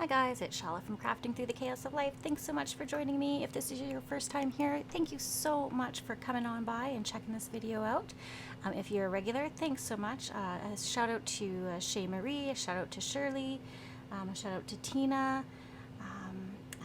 Hi guys, it's Chala from Crafting Through the Chaos of Life. Thanks so much for joining me. If this is your first time here, thank you so much for coming on by and checking this video out. If you're a regular, thanks so much. A shout out to Shay Marie, a shout out to Shirley, a shout out to Tina.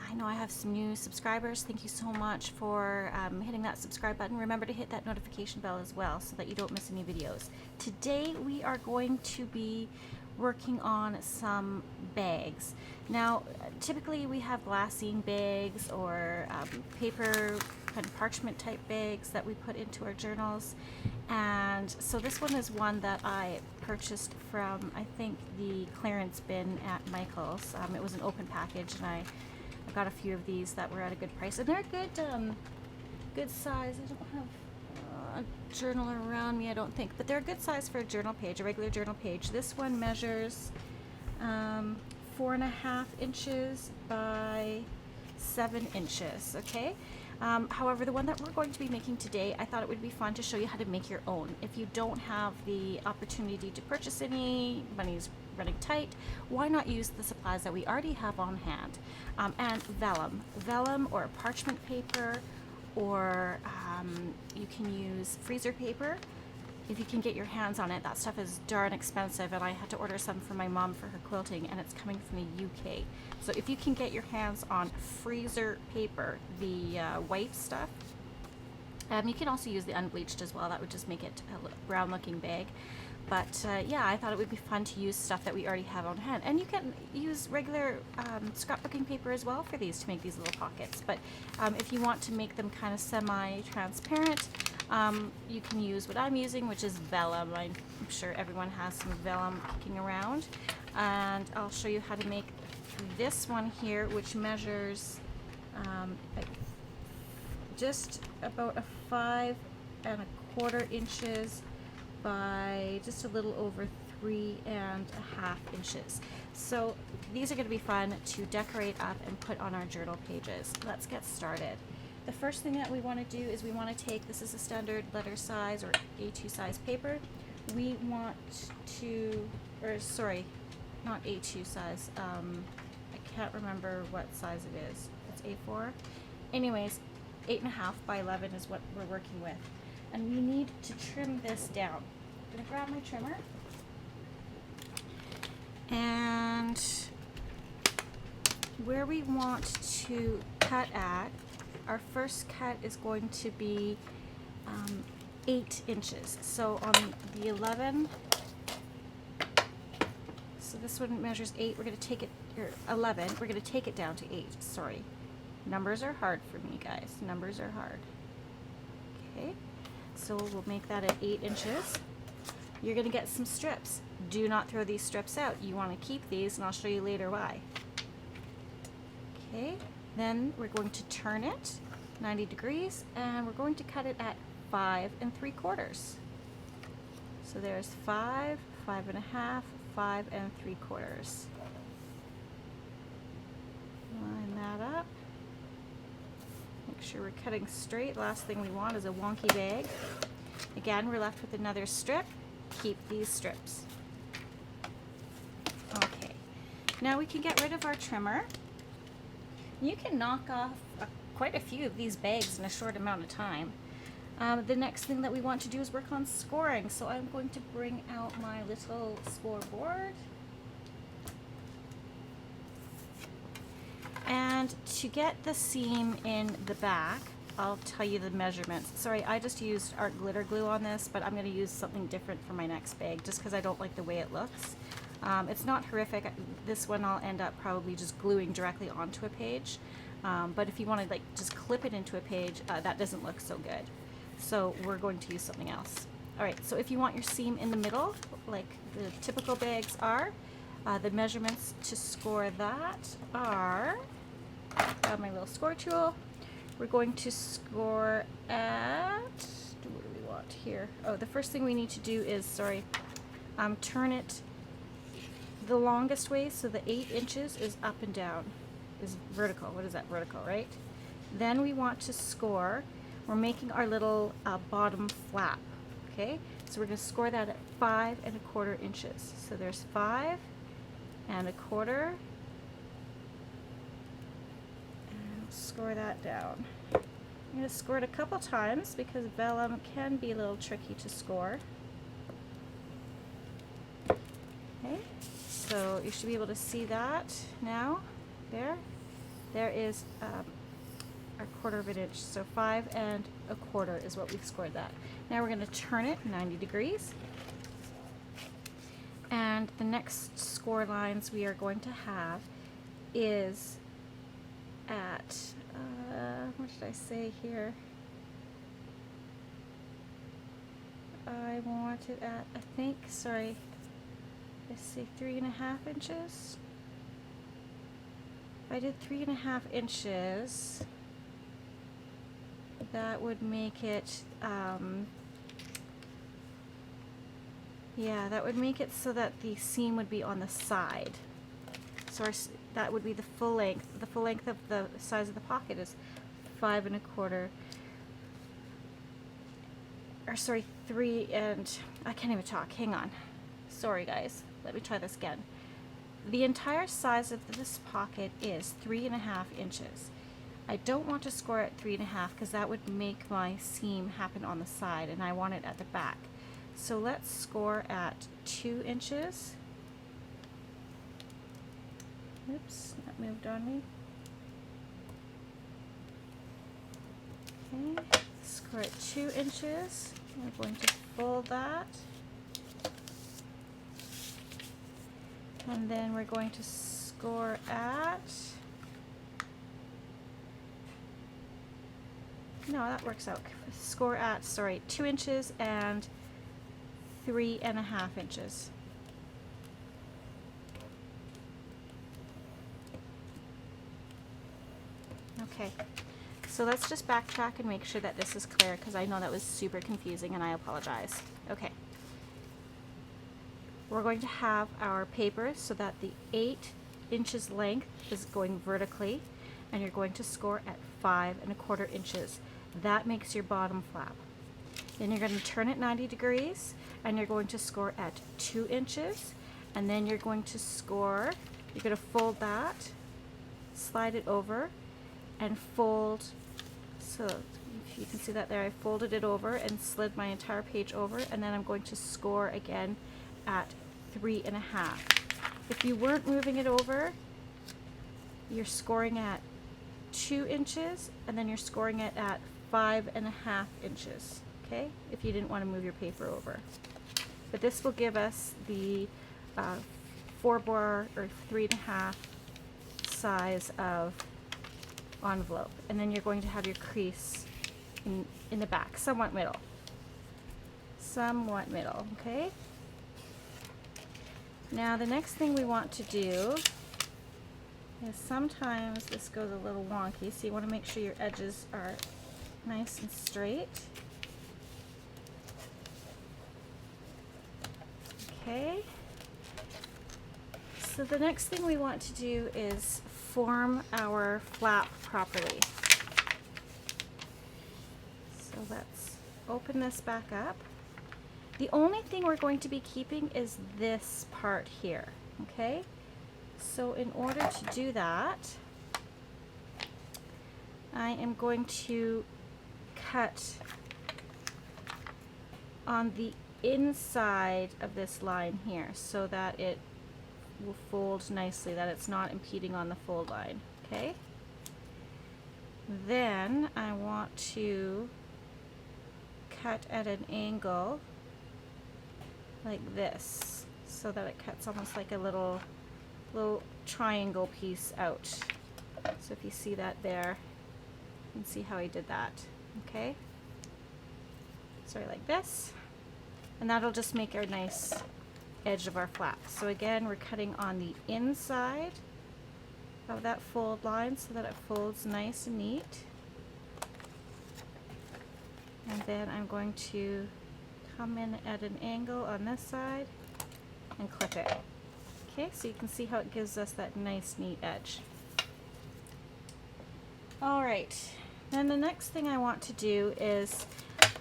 I know I have some new subscribers. Thank you so much for hitting that subscribe button. Remember to hit that notification bell as well so that you don't miss any videos. Today we are going to be working on some bags. Now, typically we have glassine bags or paper kind of parchment type bags that we put into our journals, and so this one is one that I purchased from, I think, the clearance bin at Michael's. It was an open package, and I got a few of these that were at a good price, and they're good good size. I don't have a journal around me, I don't think, but they're a good size for a journal page, a regular journal page. This one measures 4.5 inches by 7 inches, okay? However, the one that we're going to be making today, I thought it would be fun to show you how to make your own. If you don't have the opportunity to purchase any, money's running tight, why not use the supplies that we already have on hand? And vellum or parchment paper, or you can use freezer paper if you can get your hands on it. That stuff is darn expensive, and I had to order some for my mom for her quilting, and it's coming from the UK. So if you can get your hands on freezer paper, the white stuff, you can also use the unbleached as well. That would just make it a brown looking bag. But yeah, I thought it would be fun to use stuff that we already have on hand. And you can use regular scrapbooking paper as well for these to make these little pockets. But if you want to make them kind of semi-transparent, you can use what I'm using, which is vellum. I'm sure everyone has some vellum kicking around. And I'll show you how to make this one here, which measures just about a 5.25 inches by just a little over 3.5 inches. So these are going to be fun to decorate up and put on our journal pages. Let's get started. The first thing that we want to do is we want to take, this is a standard letter size or A2 size paper. We want to, or sorry, not A2 size, I can't remember what size it is. It's A4. Anyways, 8.5 by 11 is what we're working with. And we need to trim this down. I'm going to grab my trimmer. And where we want to cut at, our first cut is going to be 8 inches. So on the 11, so this one measures 8, we're going to take it, or 11, we're going to take it down to 8, sorry. Numbers are hard for me, guys. Numbers are hard. Okay. So we'll make that at 8 inches. You're going to get some strips. Do not throw these strips out. You want to keep these, and I'll show you later why. Okay, then we're going to turn it 90 degrees, and we're going to cut it at 5.75. So there's 5, 5.5, 5.75. Line that up. Make sure we're cutting straight. Last thing we want is a wonky bag. Again, we're left with another strip. Keep these strips. Okay, now we can get rid of our trimmer. You can knock off quite a few of these bags in a short amount of time. The next thing that we want to do is work on scoring. So I'm going to bring out my little scoreboard. And to get the seam in the back, I'll tell you the measurements. Sorry, I just used art glitter glue on this, but I'm going to use something different for my next bag just because I don't like the way it looks. It's not horrific. This one I'll end up probably just gluing directly onto a page. But if you want to like just clip it into a page, that doesn't look so good. So we're going to use something else. Alright, so if you want your seam in the middle, like the typical bags are, the measurements to score that are, my little score tool. We're going to score at, what do we want here? Oh, the first thing we need to do is, turn it the longest way, so the 8 inches is up and down, is vertical. What is that? Vertical, right? Then we want to score, we're making our little bottom flap, okay? So we're going to score that at 5.25 inches. So there's 5.25 score that down. I'm going to score it a couple times because vellum can be a little tricky to score. Okay, so you should be able to see that now. There is a 1/4 of an inch, so 5 1/4 is what we've scored that. Now we're going to turn it 90 degrees. And the next score lines we are going to have is at, what should I say here? I want it at, I think, sorry, let's see, 3.5 inches. If I did 3.5 inches, that would make it, yeah, that would make it so that the seam would be on the side. So that would be the full length. The full length of the size of the pocket is 5 1/4. Or sorry, 3 and, I can't even talk, hang on. Sorry guys, let me try this again. The entire size of this pocket is 3.5 inches. I don't want to score at 3.5 because that would make my seam happen on the side, and I want it at the back. So let's score at 2 inches. Oops, that moved on me. Okay, score at 2 inches. We're going to fold that. And then we're going to score at, no, that works out. Score at, sorry, 2 inches and 3.5 inches. Okay, so let's just backtrack and make sure that this is clear because I know that was super confusing and I apologize. Okay. We're going to have our paper so that the 8 inches length is going vertically, and you're going to score at 5 1/4 inches. That makes your bottom flap. Then you're going to turn it 90 degrees, and you're going to score at 2 inches, and then you're going to score, you're going to fold that, slide it over, and fold, so if you can see that there, I folded it over and slid my entire page over, and then I'm going to score again at 3.5. If you weren't moving it over, you're scoring at 2 inches, and then you're scoring it at 5.5 inches, okay, if you didn't want to move your paper over. But this will give us the 4-bar or 3.5 size of envelope, and then you're going to have your crease in the back, somewhat middle, okay? Now the next thing we want to do is, sometimes this goes a little wonky, so you want to make sure your edges are nice and straight. Okay. So the next thing we want to do is form our flap properly. So let's open this back up. The only thing we're going to be keeping is this part here, okay? So in order to do that, I am going to cut on the inside of this line here so that it will fold nicely, that it's not impeding on the fold line, okay? Then I want to cut at an angle like this so that it cuts almost like a little triangle piece out. So if you see that there, you can see how I did that, okay? Sorry, like this, and that'll just make our nice edge of our flap. So again, we're cutting on the inside of that fold line so that it folds nice and neat. And then I'm going to come in at an angle on this side and clip it. Okay, so you can see how it gives us that nice neat edge. Alright, then the next thing I want to do is,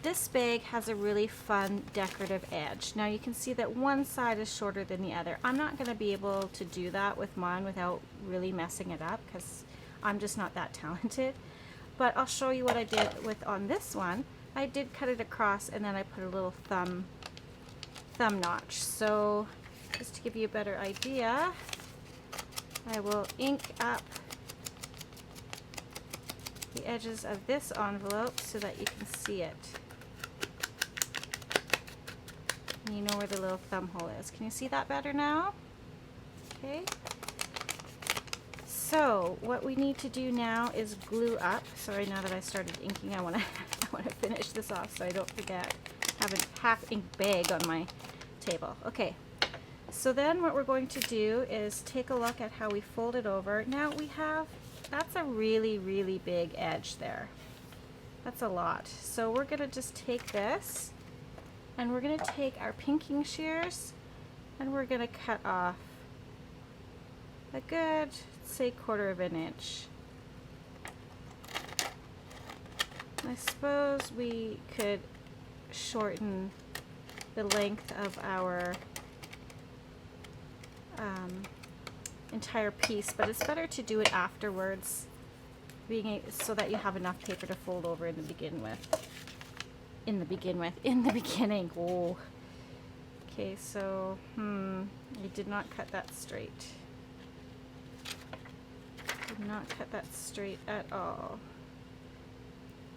this bag has a really fun decorative edge. Now you can see that one side is shorter than the other. I'm not going to be able to do that with mine without really messing it up, because I'm just not that talented. But I'll show you what I did with on this one. I did cut it across and then I put a little thumb notch. So just to give you a better idea, I will ink up the edges of this envelope so that you can see it. And you know where the little thumb hole is. Can you see that better now? Okay. So what we need to do now is glue up. Sorry, now that I started inking, I want to finish this off so I don't forget. I have a half ink bag on my table. Okay. So then what we're going to do is take a look at how we fold it over. Now we have, that's a really, really big edge there. That's a lot. So we're going to just take this and we're going to take our pinking shears and we're going to cut off a good, say, 1/4 of an inch. I suppose we could shorten the length of our entire piece, but it's better to do it afterwards, so that you have enough paper to fold over in the beginning. Oh. Okay, so I did not cut that straight. Did not cut that straight at all.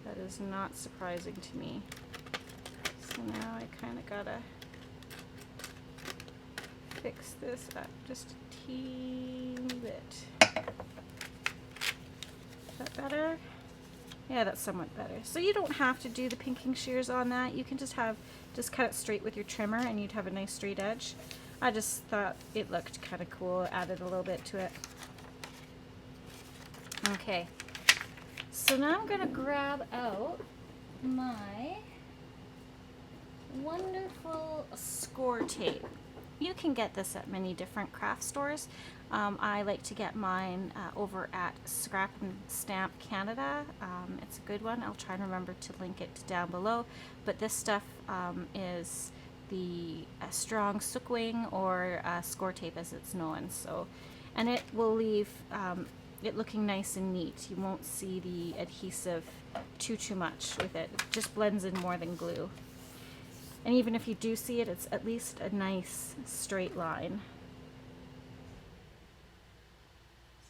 That is not surprising to me. So now I kind of gotta fix this up just a teeny bit. Is that better? Yeah, that's somewhat better. So you don't have to do the pinking shears on that. You can just cut it straight with your trimmer and you'd have a nice straight edge. I just thought it looked kind of cool, added a little bit to it. Okay, so now I'm gonna grab out my wonderful score tape. You can get this at many different craft stores. I like to get mine over at Scrap and Stamp Canada. It's a good one. I'll try and remember to link it down below. But this stuff is the strong sookwing or score tape as it's known. So, and it will leave it looking nice and neat. You won't see the adhesive too much with it. It just blends in more than glue. And even if you do see it, it's at least a nice straight line.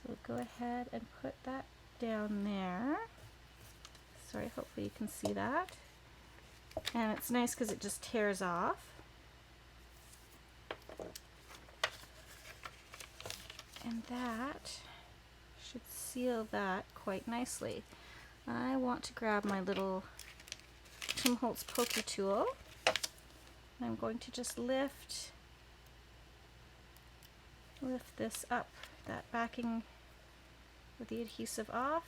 So go ahead and put that down there. Sorry, hopefully you can see that. And it's nice because it just tears off. And that should seal that quite nicely. I want to grab my little Tim Holtz pokey tool. I'm going to just lift this up, that backing with the adhesive off.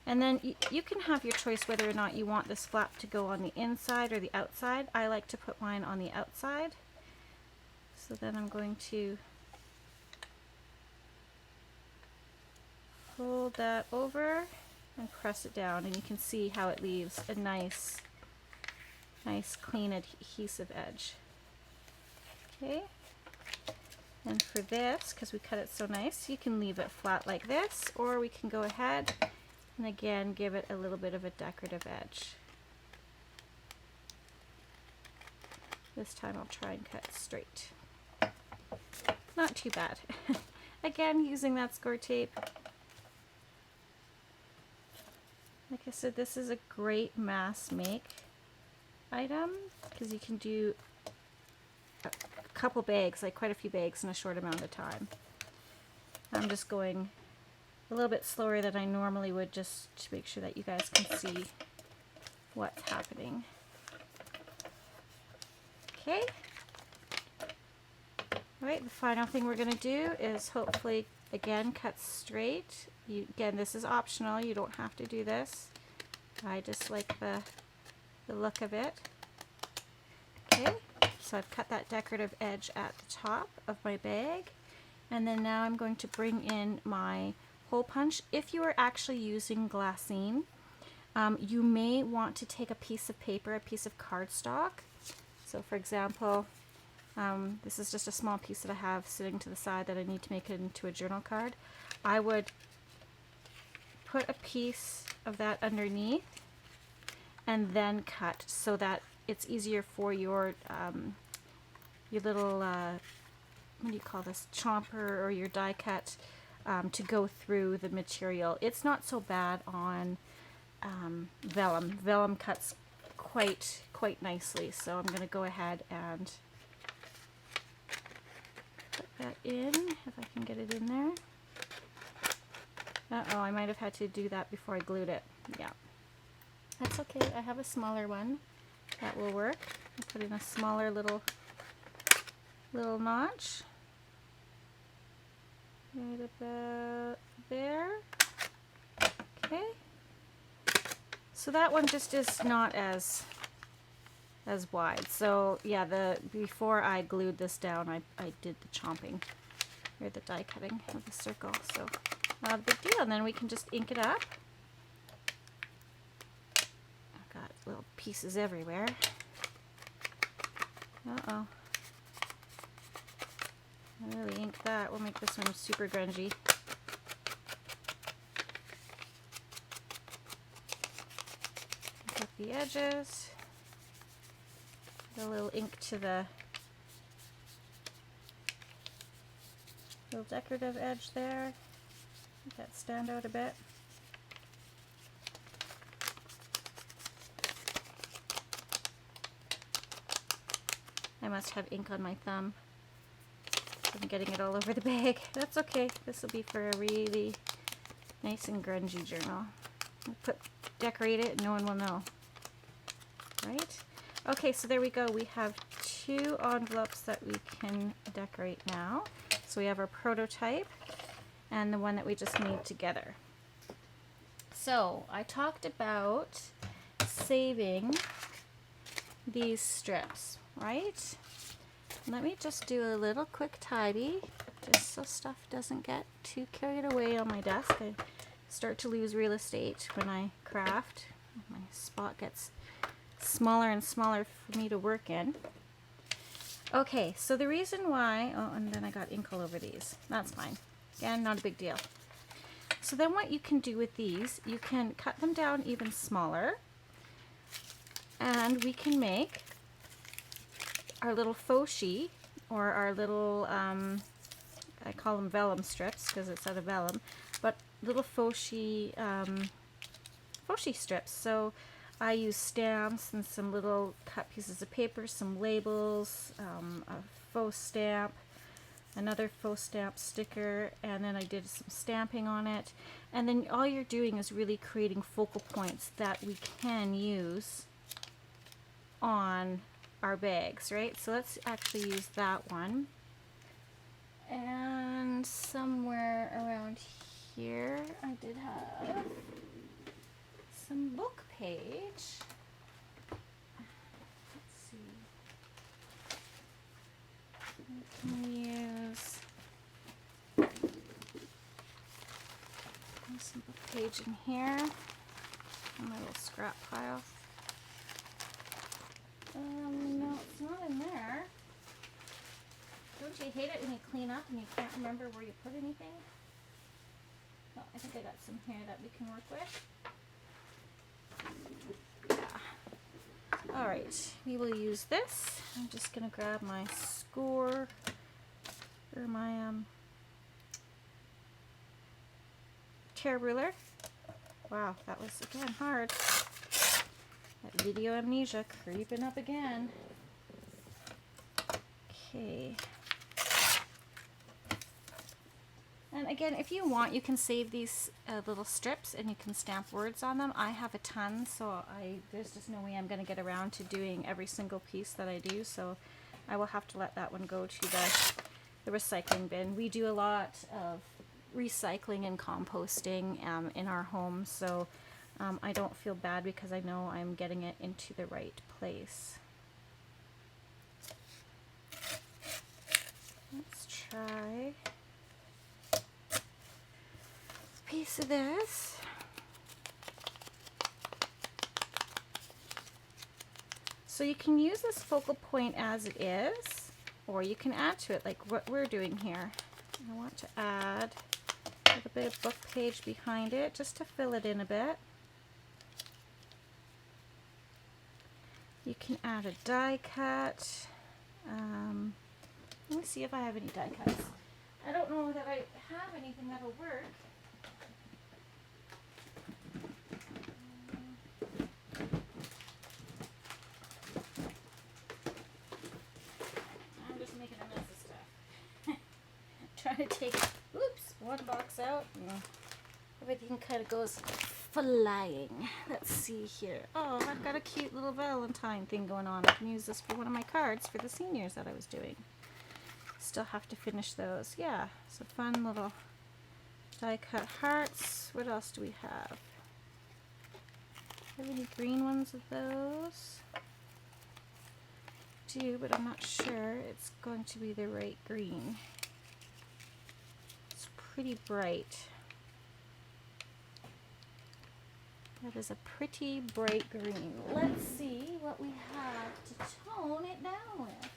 And then you can have your choice whether or not you want this flap to go on the inside or the outside. I like to put mine on the outside. So then I'm going to fold that over and press it down, and you can see how it leaves a nice clean adhesive edge. Okay, and for this, because we cut it so nice, you can leave it flat like this, or we can go ahead and again give it a little bit of a decorative edge. This time I'll try and cut straight. Not too bad. Again, using that score tape. Like I said, this is a great mass make item because you can do a couple bags, like quite a few bags in a short amount of time. I'm just going a little bit slower than I normally would just to make sure that you guys can see what's happening. Okay. Alright, the final thing we're going to do is hopefully, again, cut straight. Again, this is optional. You don't have to do this. I just like the look of it. Okay, so I've cut that decorative edge at the top of my bag. And then now I'm going to bring in my hole punch. If you are actually using Glassine, you may want to take a piece of paper, a piece of cardstock. So for example, This is just a small piece that I have sitting to the side that I need to make it into a journal card. I would put a piece of that underneath and then cut so that it's easier for your little, what do you call this, chomper or your die cut to go through the material. It's not so bad on vellum. Vellum cuts quite nicely, so I'm going to go ahead and put that in, if I can get it in there. Uh-oh, I might have had to do that before I glued it. Yeah. That's okay, I have a smaller one. That will work. I'll put in a smaller little notch. Right about there. Okay. So that one just is not as wide. So yeah, before I glued this down, I did the chomping or the die cutting of the circle. So not a big deal. And then we can just ink it up. I've got little pieces everywhere. Uh-oh. I really inked that. We'll make this one super grungy. Cut the edges. Put a little ink to the little decorative edge there. Make that stand out a bit. I must have ink on my thumb. I'm getting it all over the bag. That's okay. This will be for a really nice and grungy journal. Decorate it and no one will know. Right? Okay, so there we go. We have 2 envelopes that we can decorate now. So we have our prototype and the one that we just made together. So I talked about saving these strips, right? Let me just do a little quick tidy just so stuff doesn't get too carried away on my desk. I start to lose real estate when I craft. My spot gets smaller and smaller for me to work in. Okay, so the reason why, oh, and then I got ink all over these. That's fine. Again, not a big deal. So then what you can do with these, you can cut them down even smaller, and we can make our little faux sheet, or our little, I call them vellum strips because it's out of vellum, but little faux sheet strips. So I use stamps and some little cut pieces of paper, some labels, a faux stamp, another faux stamp sticker, and then I did some stamping on it. And then all you're doing is really creating focal points that we can use on our bags, right? So let's actually use that one. And somewhere around here I did have some book page. Let's see. We can use some book page in here. My little scrap pile. No, it's not in there. Don't you hate it when you clean up and you can't remember where you put anything? Oh, I think I got some here that we can work with. Yeah. Alright, we will use this. I'm just going to grab my score, or my tear ruler. Wow, that was again hard. That video amnesia creeping up again. Okay. And again, if you want, you can save these little strips and you can stamp words on them. I have a ton, so there's just no way I'm going to get around to doing every single piece that I do, so I will have to let that one go to the recycling bin. We do a lot of recycling and composting in our home, so I don't feel bad because I know I'm getting it into the right place. Let's try a piece of this. So you can use this focal point as it is, or you can add to it like what we're doing here. I want to add a little bit of book page behind it just to fill it in a bit. You can add a die cut. Let me see if I have any die cuts. I don't know that I have anything that'll work. I'm just making a mess of stuff. Trying to take, oops, one box out. Everything kind of goes flying. Let's see here. Oh, I've got a cute little Valentine thing going on. I can use this for one of my cards for the seniors that I was doing. Still have to finish those. Yeah, some fun little die cut hearts. What else do we have? Have any green ones of those? Do, but I'm not sure it's going to be the right green. It's pretty bright. That is a pretty bright green. Let's see what we have to tone it down with.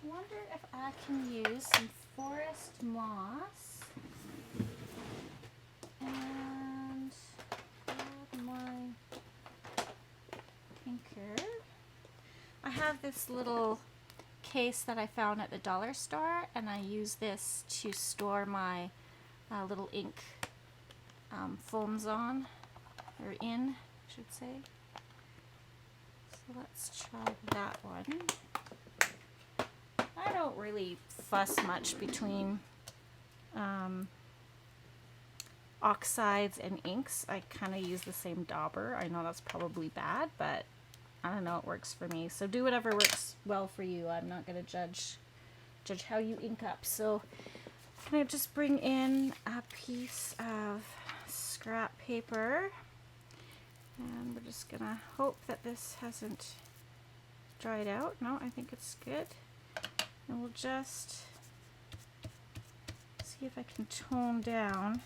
Wonder if I can use some forest moss and add my inker. I have this little case that I found at the dollar store, and I use this to store my little ink foams on, or in, I should say. So let's try that one. I don't really fuss much between oxides and inks. I kind of use the same dauber. I know that's probably bad, but I don't know, it works for me. So do whatever works well for you. I'm not going to judge how you ink up. So I'm going to just bring in a piece of scrap paper, and we're just going to hope that this hasn't dried out. No, I think it's good. And we'll just see if I can tone down.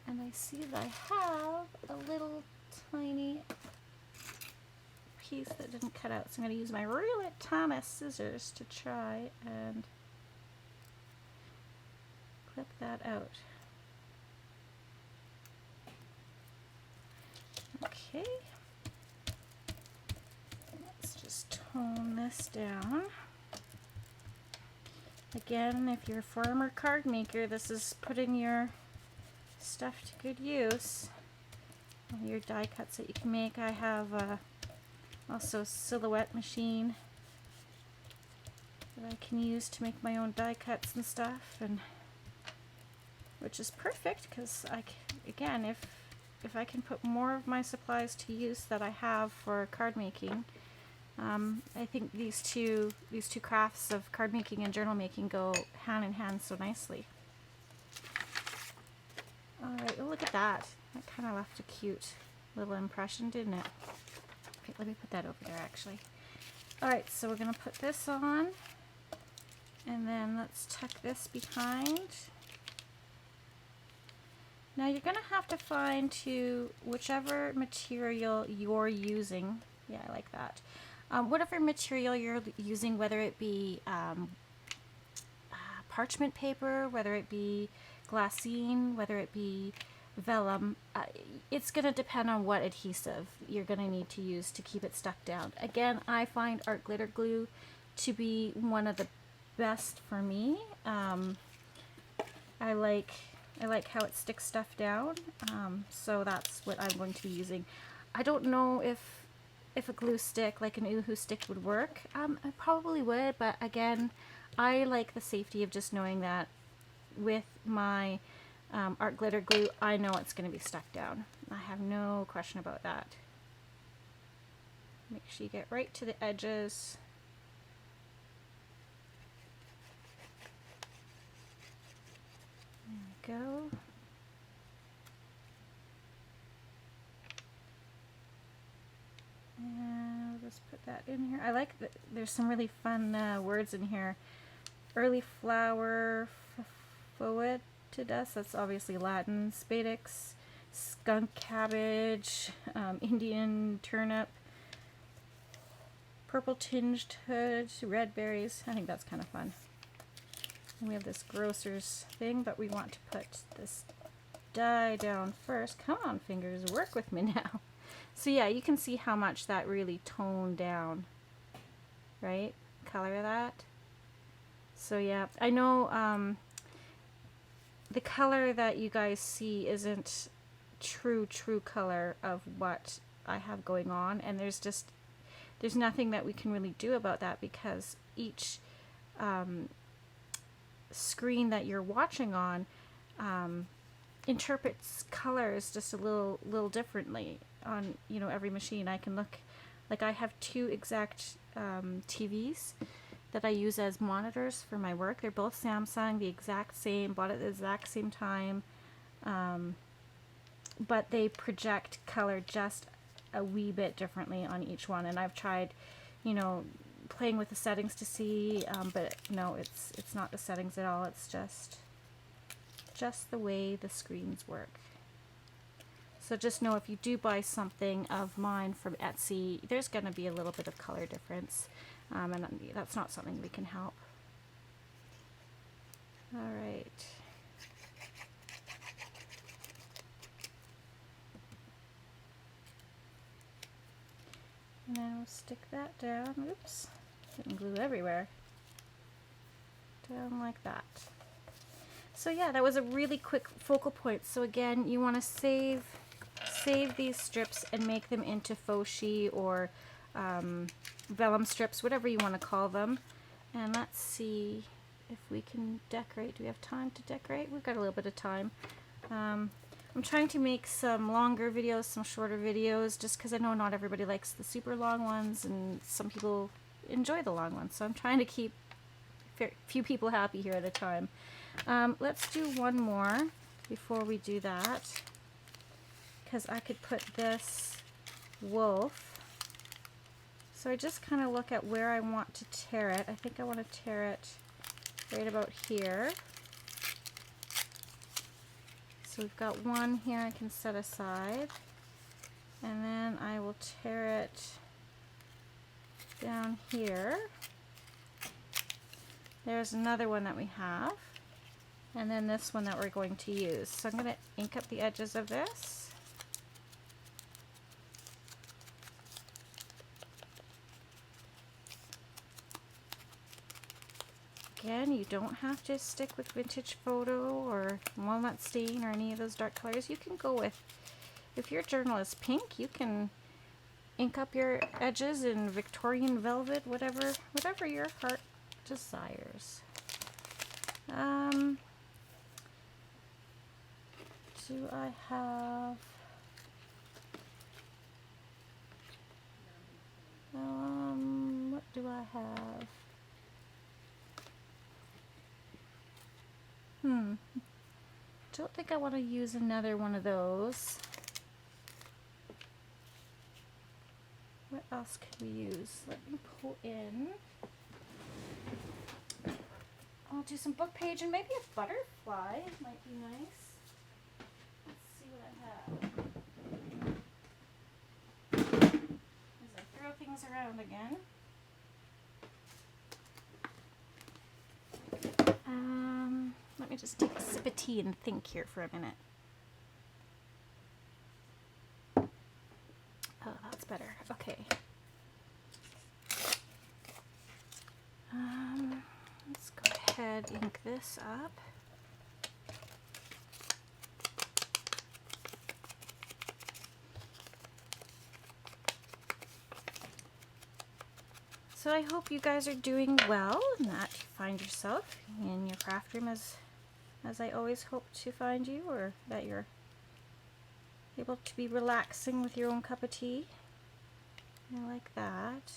And I see that I have a little tiny piece that didn't cut out. So I'm going to use my really tiny scissors to try and clip that out. Okay. Let's just tone this down. Again, if you're a former card maker, this is putting your stuff to good use. All your die cuts that you can make. I have also a silhouette machine that I can use to make my own die cuts and stuff, and which is perfect because again, if I can put more of my supplies to use that I have for card making, I think these two crafts of card making and journal making go hand in hand so nicely. Alright, well, look at that. That kind of left a cute little impression, didn't it? Okay, let me put that over there actually. Alright, so we're going to put this on, and then let's tuck this behind. Now you're going to have to find whichever material you're using. Yeah, I like that. Whatever material you're using, whether it be parchment paper, whether it be glassine, whether it be vellum, it's going to depend on what adhesive you're going to need to use to keep it stuck down. Again, I find art glitter glue to be one of the best for me. I like how it sticks stuff down, so that's what I'm going to be using. I don't know if a glue stick like an Uhu stick would work. I probably would, but again, I like the safety of just knowing that with my art glitter glue, I know it's going to be stuck down. I have no question about that. Make sure you get right to the edges. There we go. And I'll just put that in here. I like that there's some really fun words in here. Early flower foetidus, that's obviously Latin. Spadix skunk cabbage, Indian turnip, purple tinged hood, red berries. I think that's kind of fun. And we have this grocer's thing, but we want to put this dye down first. Come on, fingers, work with me now. So yeah, you can see how much that really toned down, right? Color that. So yeah, I know the color that you guys see isn't true color of what I have going on, and there's nothing that we can really do about that, because each screen that you're watching on interprets colors just a little differently on, you know, every machine. I can look, like I have two exact TVs that I use as monitors for my work. They're both Samsung, the exact same, bought at the exact same time, but they project color just a wee bit differently on each one. And I've tried, you know, playing with the settings to see, but no, it's not the settings at all. It's just the way the screens work. So just know, if you do buy something of mine from Etsy, there's going to be a little bit of color difference, and that's not something we can help. All right. Now stick that down. Oops, getting glue everywhere. Down like that. So yeah, that was a really quick focal point. So again, you want to save these strips and make them into foshi or vellum strips, whatever you want to call them. And let's see if we can decorate. Do we have time to decorate? We've got a little bit of time. I'm trying to make some longer videos, some shorter videos, just because I know not everybody likes the super long ones, and some people enjoy the long ones. So I'm trying to keep a few people happy here at a time. Let's do one more before we do that, because I could put this wolf. So I just kind of look at where I want to tear it. I think I want to tear it right about here. So we've got one here I can set aside, and then I will tear it down here. There's another one that we have, and then this one that we're going to use. So I'm going to ink up the edges of this. Again, you don't have to stick with vintage photo or walnut stain or any of those dark colors. You can go with, if your journal is pink, you can ink up your edges in Victorian velvet, whatever your heart desires. Do I have what do I have? Don't think I want to use another one of those. What else could we use? Let me pull in. I'll do some book page, and maybe a butterfly might be nice. Let's see what I have. As I throw things around again. Let me just take a sip of tea and think here for a minute. Oh, that's better. Okay. Let's go ahead and ink this up. So I hope you guys are doing well and that you find yourself in your craft room as I always hope to find you, or that you're able to be relaxing with your own cup of tea. I like that.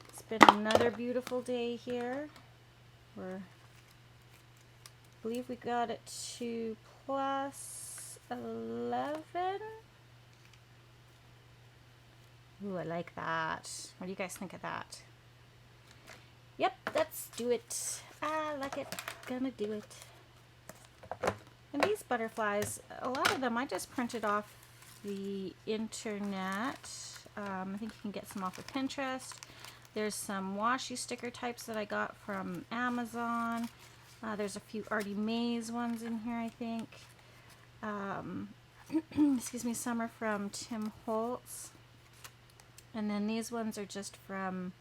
It's been another beautiful day here. I believe we got it to plus 11. Ooh, I like that. What do you guys think of that? Yep, let's do it. I like it. Gonna do it. And these butterflies, a lot of them I just printed off the internet. I think you can get some off of Pinterest. There's some washi sticker types that I got from Amazon. There's a few Artie Mays ones in here, I think. Excuse me, some are from Tim Holtz. And then these ones are just from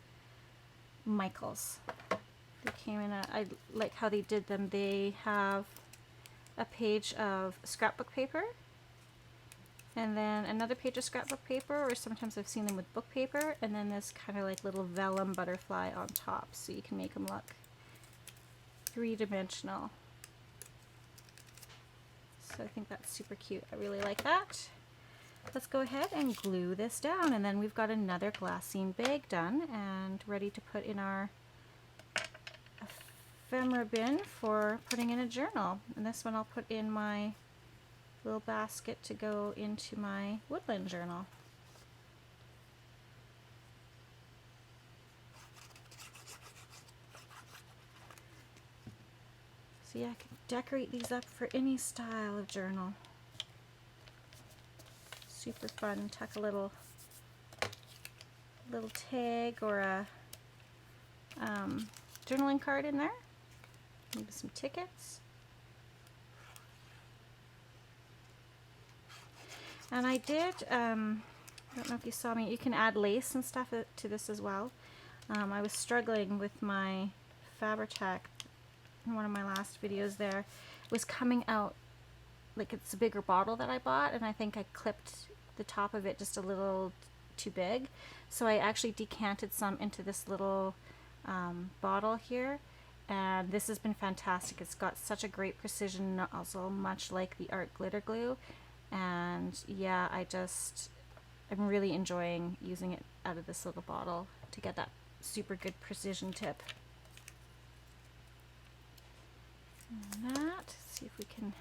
Michaels. They came in I like how they did them. They have a page of scrapbook paper, and then another page of scrapbook paper, or sometimes I've seen them with book paper, and then this kind of like little vellum butterfly on top, so you can make them look three-dimensional. So I think that's super cute. I really like that. Let's go ahead and glue this down, and then we've got another glassine bag done and ready to put in our ephemera bin for putting in a journal. And this one I'll put in my little basket to go into my woodland journal. So yeah, I can decorate these up for any style of journal. Super fun. Tuck a little tag or a journaling card in there. Maybe some tickets. And I did, I don't know if you saw me, you can add lace and stuff to this as well. I was struggling with my Fabri-Tac in one of my last videos there. It was coming out, like it's a bigger bottle that I bought, and I think I clipped the top of it just a little too big. So I actually decanted some into this little bottle here, and this has been fantastic. It's got such a great precision nozzle, much like the Art Glitter Glue. And yeah, I'm really enjoying using it out of this little bottle to get that super good precision tip. And that, see if we can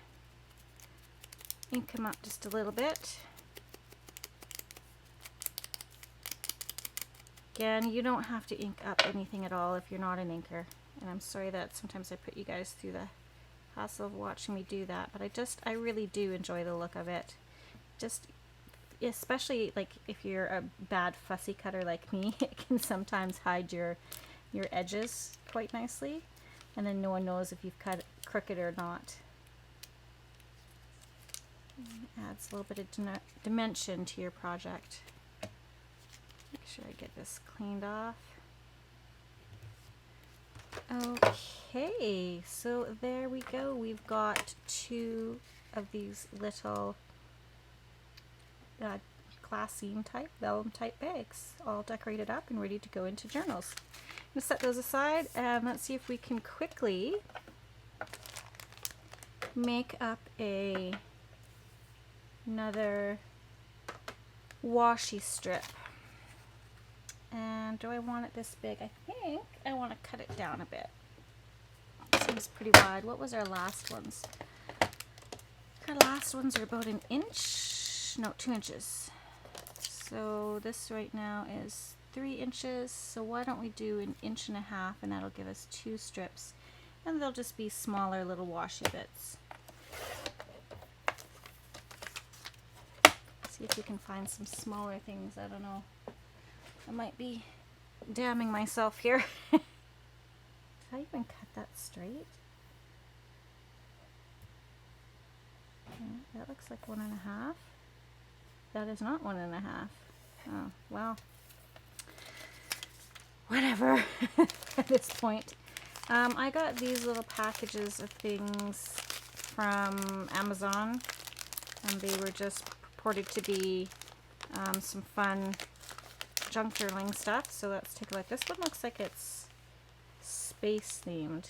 ink them up just a little bit. Again, you don't have to ink up anything at all if you're not an inker. And I'm sorry that sometimes I put you guys through the hassle of watching me do that, but I really do enjoy the look of it. Just especially like if you're a bad fussy cutter like me, it can sometimes hide your edges quite nicely, and then no one knows if you've cut it crooked or not. And adds a little bit of dimension to your project. Make sure I get this cleaned off. Okay, so there we go. We've got two of these little glassine type, vellum type bags, all decorated up and ready to go into journals. I'm going to set those aside and let's see if we can quickly make up another washi strip. And do I want it this big? I think I want to cut it down a bit. Seems pretty wide. What was our last ones? Our last ones are about 1 inch, no, 2 inches. So this right now is 3 inches. So why don't we do 1.5 inches, and that'll give us 2 strips. And they'll just be smaller little washi bits. See if we can find some smaller things. I don't know. I might be damning myself here. Did I even cut that straight? That looks like 1.5. That is not 1.5. Oh, well. Whatever at this point. I got these little packages of things from Amazon, and they were just purported to be some fun junk journaling stuff. So let's take a look. This one looks like it's space themed.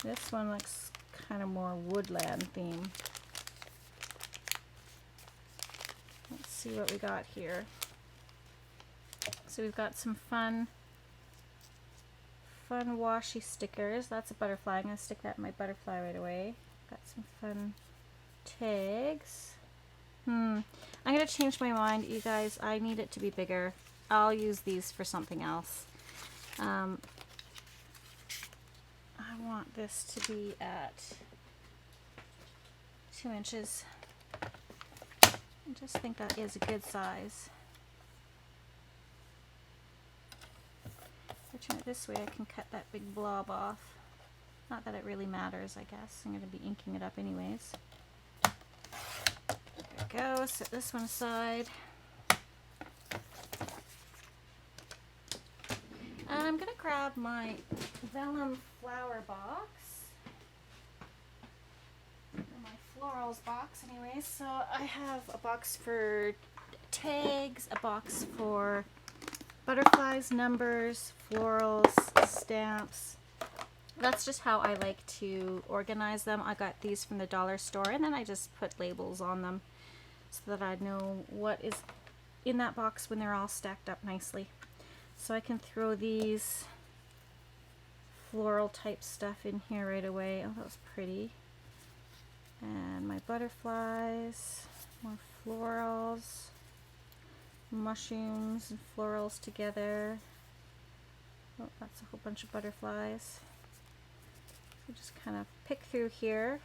This one looks kind of more woodland themed. Let's see what we got here. So we've got some fun washi stickers. That's a butterfly. I'm going to stick that in my butterfly right away. Got some fun tags. I'm going to change my mind, you guys. I need it to be bigger. I'll use these for something else. I want this to be at 2 inches. I just think that is a good size. If I turn it this way, I can cut that big blob off. Not that it really matters, I guess. I'm going to be inking it up anyways. There we go. Set this one aside. And I'm going to grab my Vellum flower box. Or my florals box anyways. So I have a box for tags, a box for butterflies, numbers, florals, stamps. That's just how I like to organize them. I got these from the dollar store, and then I just put labels on them so that I know what is in that box when they're all stacked up nicely. So I can throw these floral type stuff in here right away. Oh, that was pretty. And my butterflies, more florals, mushrooms and florals together. Oh, that's a whole bunch of butterflies. So just kind of pick through here.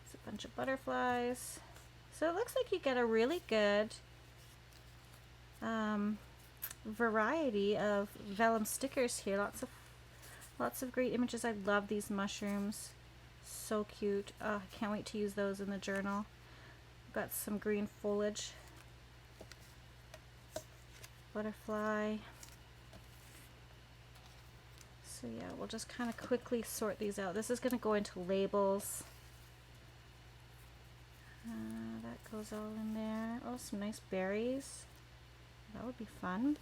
It's a bunch of butterflies. So it looks like you get a really good variety of vellum stickers here. Lots of great images. I love these mushrooms. So cute. I can't wait to use those in the journal. Got some green foliage. Butterfly. So yeah, we'll just kind of quickly sort these out. This is going to go into labels. That goes all in there. Oh, some nice berries. That would be fun.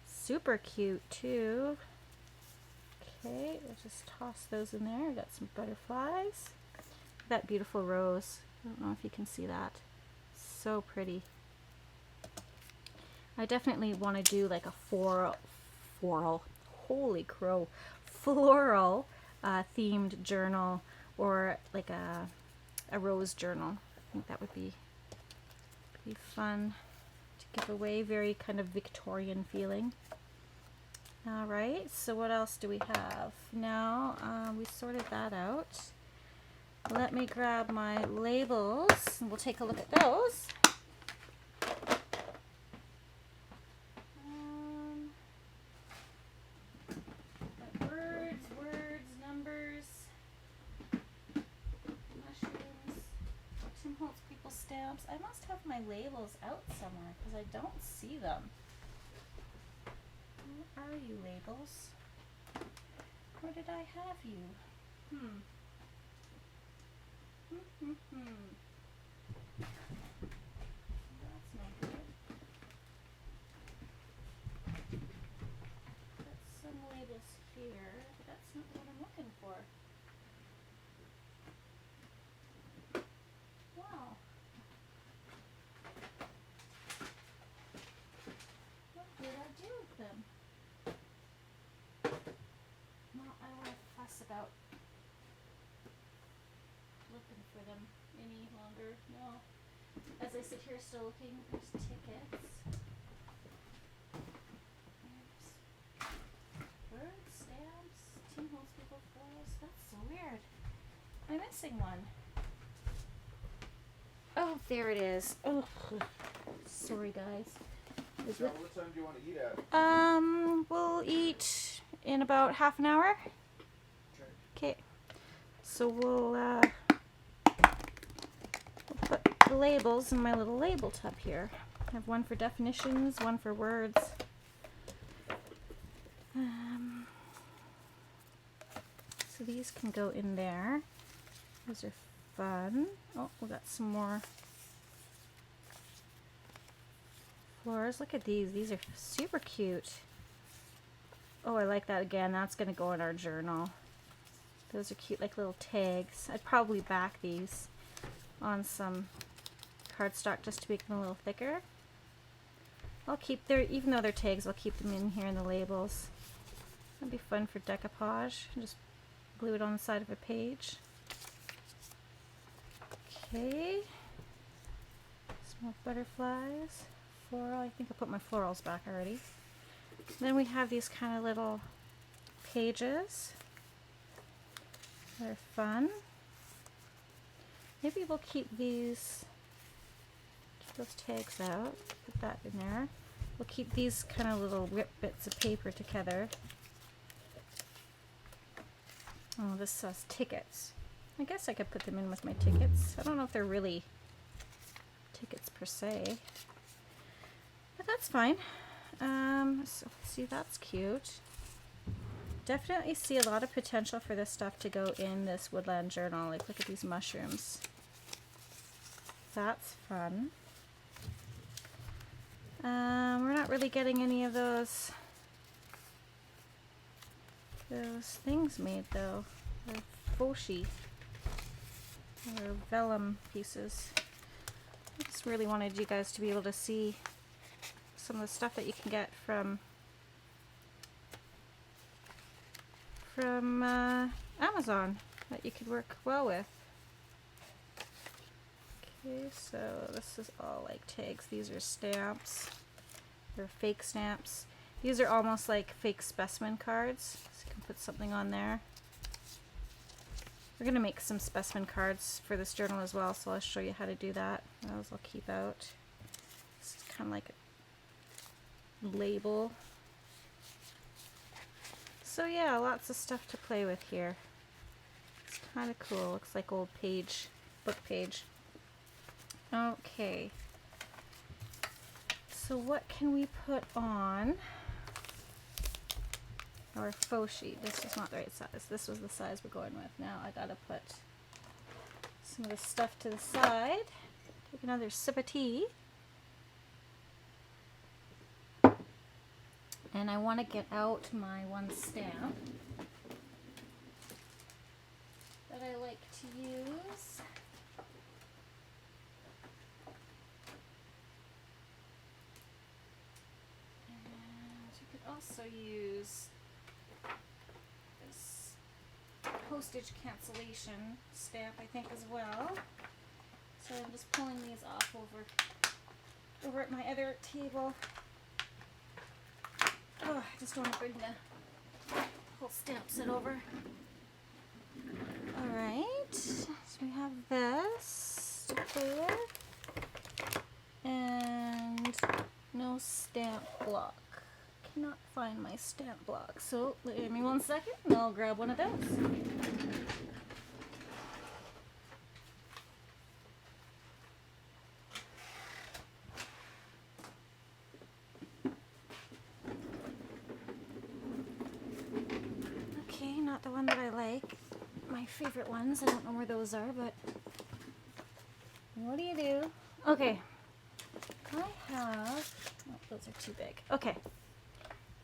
Super cute too. Okay, we'll just toss those in there. Got some butterflies. That beautiful rose. I don't know if you can see that. So pretty. I definitely want to do like a floral, holy crow, floral themed journal, or like a rose journal. I think that would be fun to give away. Very kind of Victorian feeling. All right, so what else do we have? Now we sorted that out. Let me grab my labels and we'll take a look at those. Words, numbers, mushrooms, Tim Holtz people stamps. I must have my labels out somewhere because I don't see them. Where are you, labels? Where did I have you? That's not good. Got some labels here, but that's not what I'm looking for. Wow. What did I do with them? Well, I don't want to fuss about looking for them any longer. No. As I sit here still looking, there's tickets. Birds, stamps, Tim Holtz people florals. That's so weird. I'm missing one. Oh, there it is. Oh, sorry guys. So what time do you want to eat at? We'll eat in about half an hour. Okay. So we'll put the labels in my little label tub here. I have one for definitions, one for words. So these can go in there. Those are fun. Oh, we got some more flowers. Look at these. These are super cute. Oh, I like that again. That's going to go in our journal. Those are cute, like little tags. I'd probably back these on some cardstock just to make them a little thicker. I'll keep their, even though they're tags, I'll keep them in here in the labels. That'd be fun for decoupage. Just glue it on the side of a page. Okay. Some more butterflies. Floral. I think I put my florals back already. Then we have these kind of little pages. They're fun. maybe we'll keep these, keep those tags out, put that in there. We'll keep these kind of little ripped bits of paper together. Oh, this says tickets. I guess I could put them in with my tickets. I don't know if they're really tickets per se, but that's fine. So see, that's cute. Definitely see a lot of potential for this stuff to go in this woodland journal. Like, look at these mushrooms. That's fun. We're not really getting any of those things made though. They're foshi or vellum pieces. I just really wanted you guys to be able to see some of the stuff that you can get from Amazon that you could work well with. Okay, so this is all like tags. These are stamps. They're fake stamps. These are almost like fake specimen cards. So you can put something on there. We're going to make some specimen cards for this journal as well, so I'll show you how to do that. Those I'll keep out. This is kind of like a label. So yeah, lots of stuff to play with here. It's kind of cool. Looks like old book page. Okay. So what can we put on our foshi? This is not the right size. This was the size we're going with. Now I gotta put some of the stuff to the side. Take another sip of tea. And I want to get out my one stamp that I like to use. And you could also use this postage cancellation stamp, I think, as well. So I'm just pulling these off over at my other table. Oh, I just don't want to bring the whole stamp set over. Alright, so we have this to play with. And no stamp block. Cannot find my stamp block. So give me 1 second and I'll grab one of those. Not the one that I like. My favorite ones. I don't know where those are, but what do you do? Okay. I have... Oh, those are too big. Okay.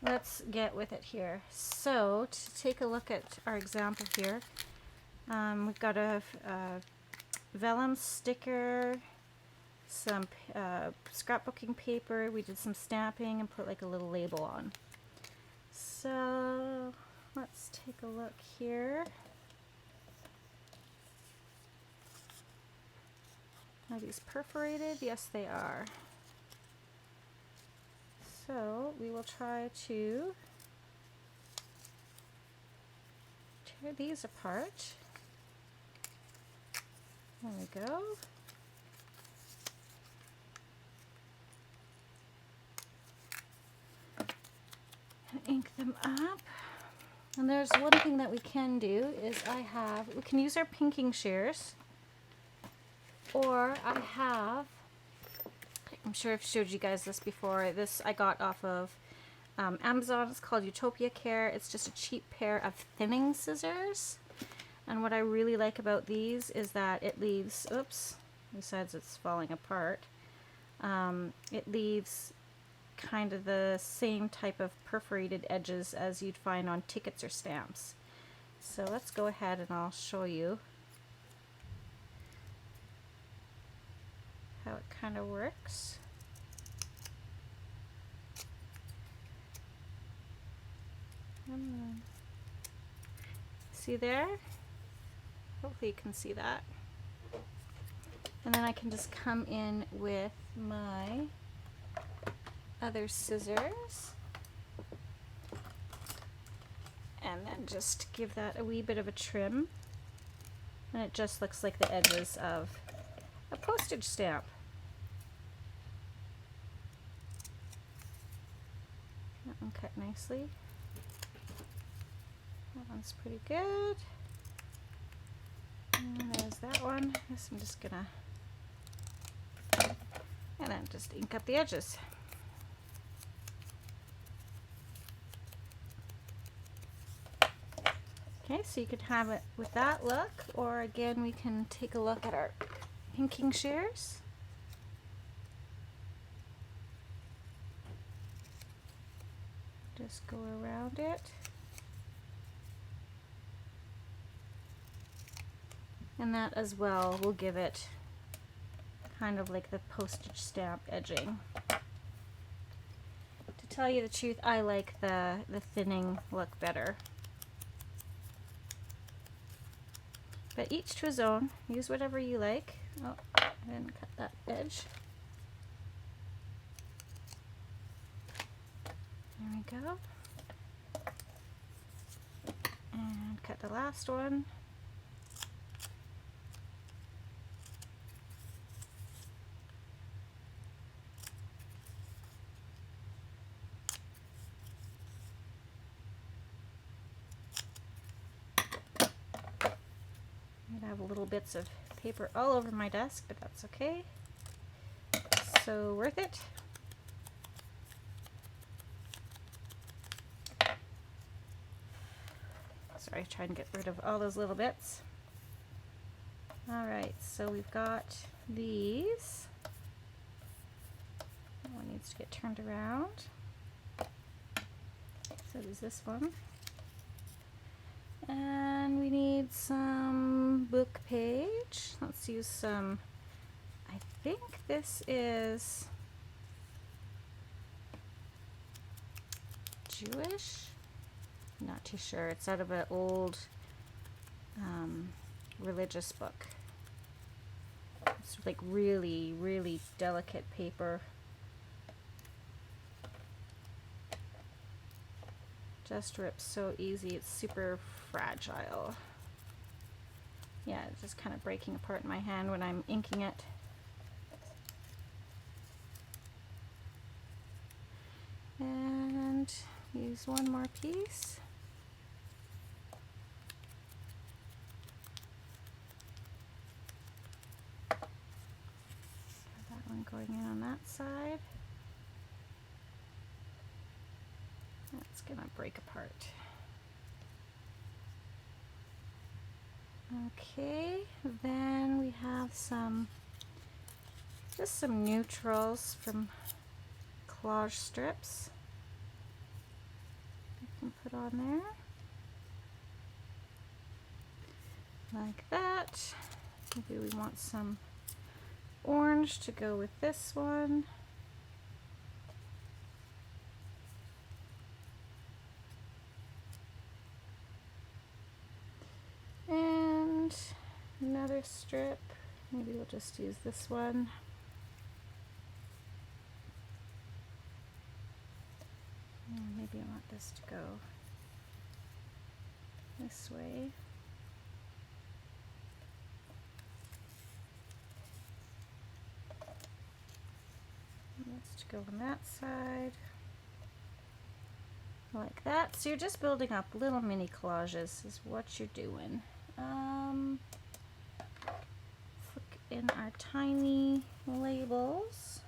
Let's get with it here. So, to take a look at our example here, we've got a vellum sticker, some scrapbooking paper. We did some stamping and put like a little label on. So... let's take a look here. Are these perforated? Yes, they are. So we will try to tear these apart. There we go. And ink them up. And there's one thing that we can do is we can use our pinking shears, or I'm sure I've showed you guys this before. This I got off of Amazon. It's called Utopia Care. It's just a cheap pair of thinning scissors. And what I really like about these is that it leaves, oops, besides it's falling apart, it leaves kind of the same type of perforated edges as you'd find on tickets or stamps. So let's go ahead and I'll show you how it kind of works. See there? Hopefully you can see that. And then I can just come in with my other scissors and then just give that a wee bit of a trim. And it just looks like the edges of a postage stamp. That one cut nicely. That one's pretty good. And there's that one. I guess I'm just gonna, and then just ink up the edges. Okay, so you could have it with that look, or again, we can take a look at our inking shears. Just go around it. And that as well will give it kind of like the postage stamp edging. To tell you the truth, I like the thinning look better. But each to his own. Use whatever you like. Oh, I didn't cut that edge. There we go. And cut the last one. I have little bits of paper all over my desk, but that's okay. So worth it. Sorry, try and get rid of all those little bits. Alright, so we've got these. That one needs to get turned around. So there's this one. And we need some book page. Let's use some, I think this is Jewish. Not too sure. It's out of an old religious book. It's like really, really delicate paper. Just rips so easy. It's super fragile. Yeah, it's just kind of breaking apart in my hand when I'm inking it. And use one more piece. That one going in on that side. That's gonna break apart. Okay, then we have just some neutrals from collage strips. I can put on there. Like that. Maybe we want some orange to go with this one. And another strip. Maybe we'll just use this one. Maybe I want this to go this way. Let's go on that side. Like that. So you're just building up little mini collages is what you're doing. Look in our tiny labels.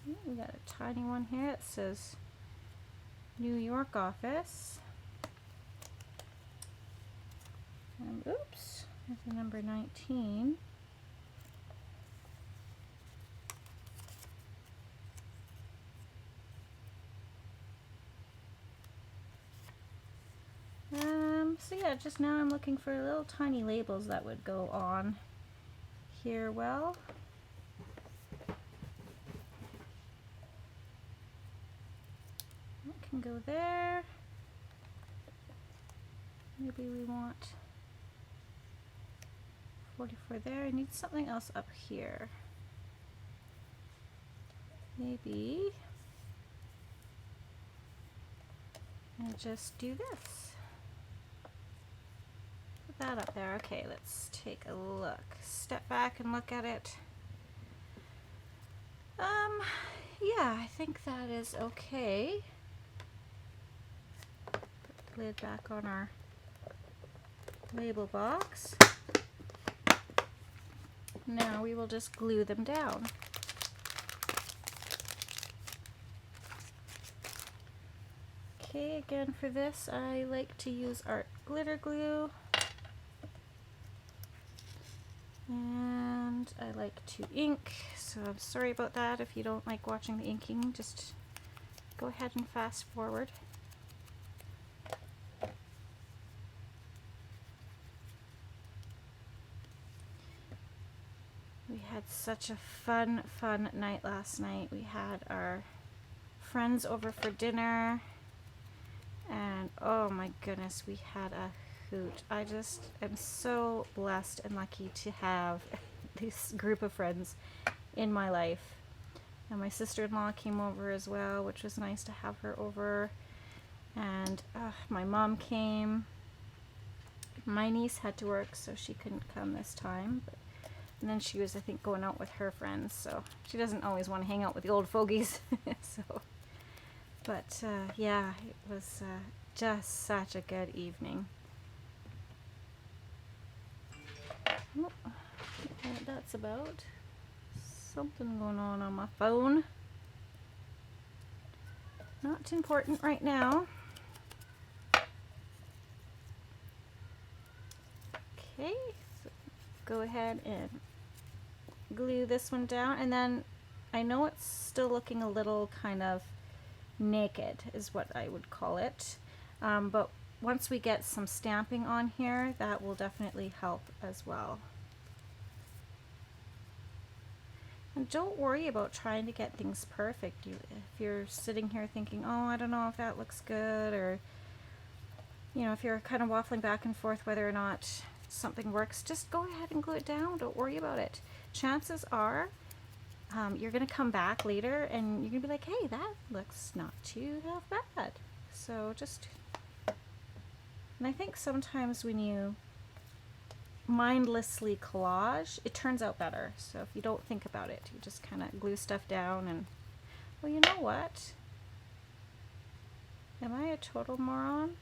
Ooh, we got a tiny one here that says New York office. Oops, there's the number 19. So yeah, just now I'm looking for little tiny labels that would go on here well. That can go there. Maybe we want 44 there. I need something else up here. Maybe I'll just do this. that up there. Okay, let's take a look. Step back and look at it. Yeah, I think that is okay. Put the lid back on our label box. Now we will just glue them down. Okay, again for this I like to use art glitter glue. And I like to ink, so I'm sorry about that. If you don't like watching the inking, just go ahead and fast forward. We had such a fun night last night. We had our friends over for dinner, and oh my goodness, we had a hoot. I just am so blessed and lucky to have this group of friends in my life. And my sister-in-law came over as well, which was nice to have her over. And my mom came. My niece had to work, so she couldn't come this time. And then she was, I think, going out with her friends, so she doesn't always want to hang out with the old fogies. But yeah, it was just such a good evening. Oh, what that's about. Something going on my phone. Not important right now. Okay, so go ahead and glue this one down, and then I know it's still looking a little kind of naked is what I would call it, but once we get some stamping on here, that will definitely help as well. And don't worry about trying to get things perfect. If you're sitting here thinking, oh, I don't know if that looks good, or you know, if you're kind of waffling back and forth whether or not something works, just go ahead and glue it down. Don't worry about it. Chances are you're going to come back later and you're going to be like, hey, that looks not too half bad. So just, and I think sometimes when you mindlessly collage, it turns out better. So if you don't think about it, you just kind of glue stuff down and, well, you know what? Am I a total moron?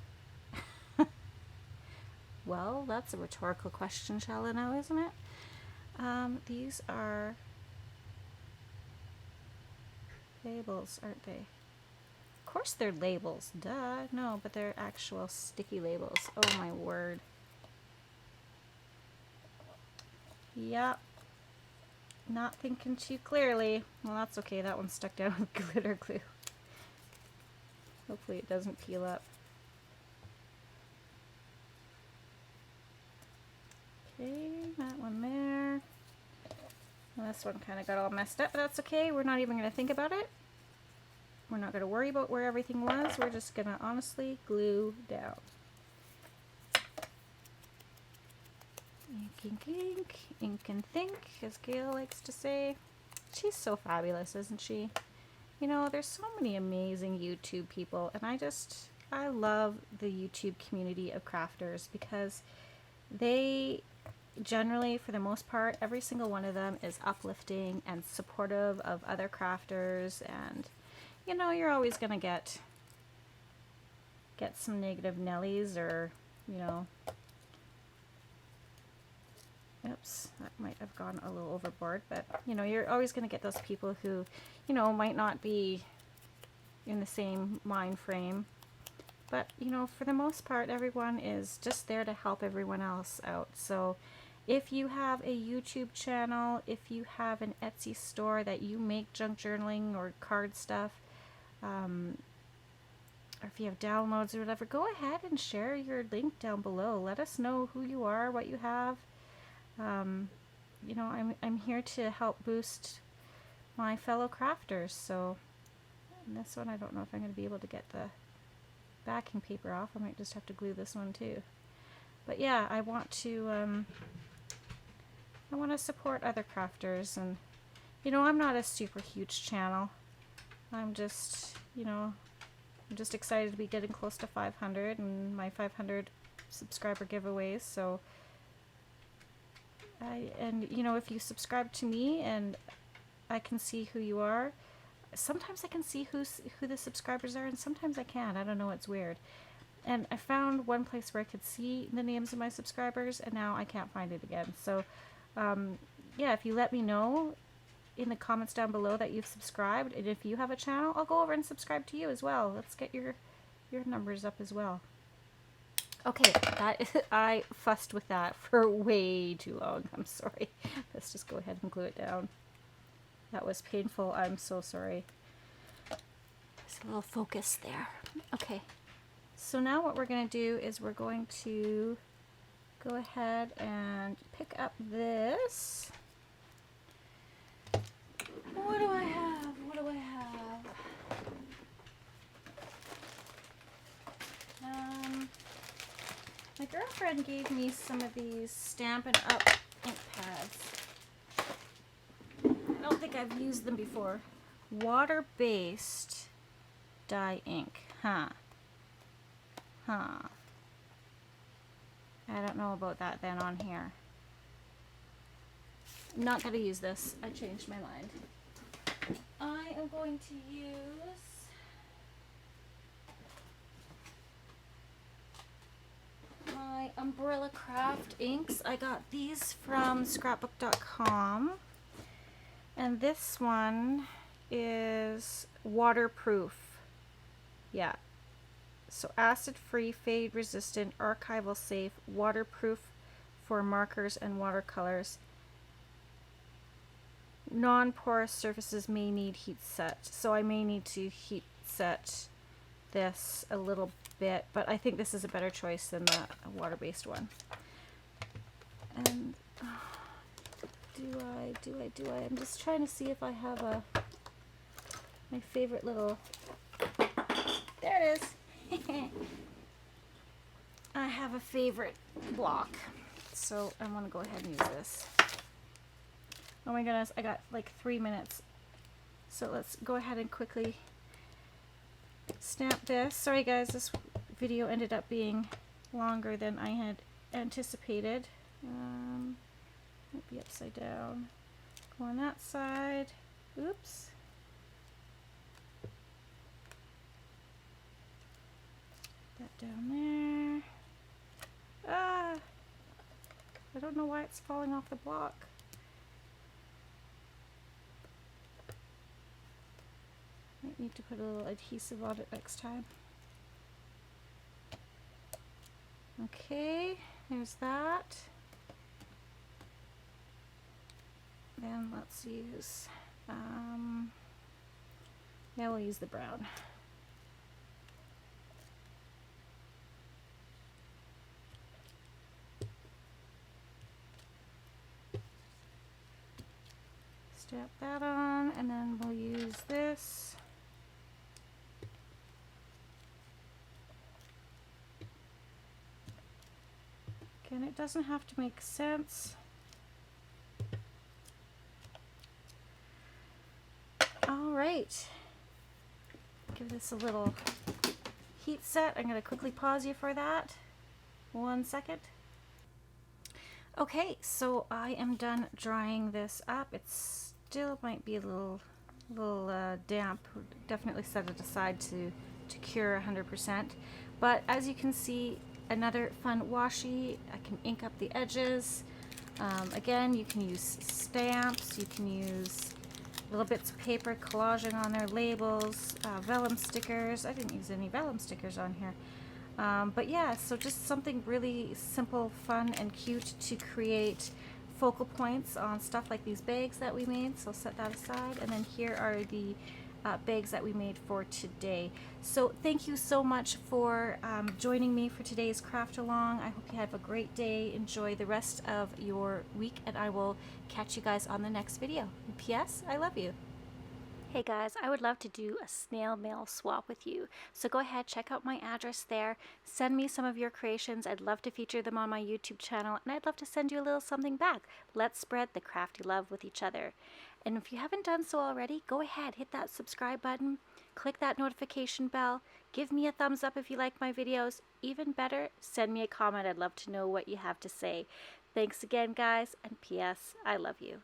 Well, that's a rhetorical question, Chala, now, isn't it? These are labels, aren't they? Of course they're labels, duh. No, but they're actual sticky labels. Oh my word. Yep. Not thinking too clearly. Well, that's okay. That one's stuck down with glitter glue. Hopefully it doesn't peel up. Okay, that one there. Well, this one kind of got all messed up, but that's okay. We're not even going to think about it. We're not going to worry about where everything was. We're just going to honestly glue down. Ink, ink, ink. Ink and think, as Gail likes to say. She's so fabulous, isn't she? You know, there's so many amazing YouTube people, and I love the YouTube community of crafters because they generally, for the most part, every single one of them is uplifting and supportive of other crafters, and you know, you're always gonna get some negative Nellies, or you know, oops, that might have gone a little overboard, but you know, you're always gonna get those people who, you know, might not be in the same mind frame. But, you know, for the most part, everyone is just there to help everyone else out. So if you have a YouTube channel, if you have an Etsy store that you make junk journaling or card stuff, or if you have downloads or whatever, go ahead and share your link down below. Let us know who you are, what you have. You know, I'm here to help boost my fellow crafters. So this one, I don't know if I'm going to be able to get the backing paper off. I might just have to glue this one too. But yeah, I want to support other crafters, and you know, I'm not a super huge channel. I'm just, you know, I'm just excited to be getting close to 500, and my 500 subscriber giveaways. So and you know, if you subscribe to me and I can see who you are, sometimes I can see who the subscribers are, and sometimes I can't. I don't know, it's weird. And I found one place where I could see the names of my subscribers, and now I can't find it again. So yeah, if you let me know in the comments down below that you've subscribed, and if you have a channel, I'll go over and subscribe to you as well. Let's get your numbers up as well. Okay, I fussed with that for way too long. I'm sorry. Let's just go ahead and glue it down. That was painful. I'm so sorry. There's a little focus there. Okay. So now what we're going to do is we're going to go ahead and pick up this. What do I have? What do I have? My girlfriend gave me some of these Stampin' Up! Ink pads. I don't think I've used them before. Water-based dye ink. Huh. I don't know about that then on here. I'm not going to use this. I changed my mind. I am going to use my Umbrella Craft inks. I got these from scrapbook.com. And this one is waterproof. Yeah. So acid-free, fade-resistant, archival safe, waterproof for markers and watercolors. Non-porous surfaces may need heat set. So I may need to heat set this a little bit, but I think this is a better choice than the water-based one. And do I? I'm just trying to see if I have my favorite little, there it is. I have a favorite block, so I'm gonna go ahead and use this. Oh my goodness, I got like 3 minutes. So let's go ahead and quickly stamp this. Sorry guys, this video ended up being longer than I had anticipated. Might be upside down. Go on that side. Oops. That down there. Ah! I don't know why it's falling off the block. Might need to put a little adhesive on it next time. Okay, there's that. Then let's use, yeah, we'll use the brown. Stamp that on, and then we'll use this. Again, it doesn't have to make sense. All right. Give this a little heat set. I'm going to quickly pause you for that. 1 second. Okay, so I am done drying this up. It still might be a little damp. Definitely set it aside to cure 100%. But as you can see, another fun washi. I can ink up the edges. Again, you can use stamps. You can use little bits of paper, collaging on their labels, vellum stickers. I didn't use any vellum stickers on here. But yeah, so just something really simple, fun, and cute to create focal points on stuff like these bags that we made. So set that aside. And then here are the bags that we made for today. So thank you so much for joining me for today's craft along. I hope you have a great day. Enjoy the rest of your week, and I will catch you guys on the next video. And P.S. I love you. Hey guys, I would love to do a snail mail swap with you. So go ahead, check out my address there. Send me some of your creations. I'd love to feature them on my YouTube channel, and I'd love to send you a little something back. Let's spread the crafty love with each other. And if you haven't done so already, go ahead, hit that subscribe button, click that notification bell, Give me a thumbs up if you like my videos. Even better, send me a comment. I'd love to know what you have to say. Thanks again, guys, and P.S. I love you.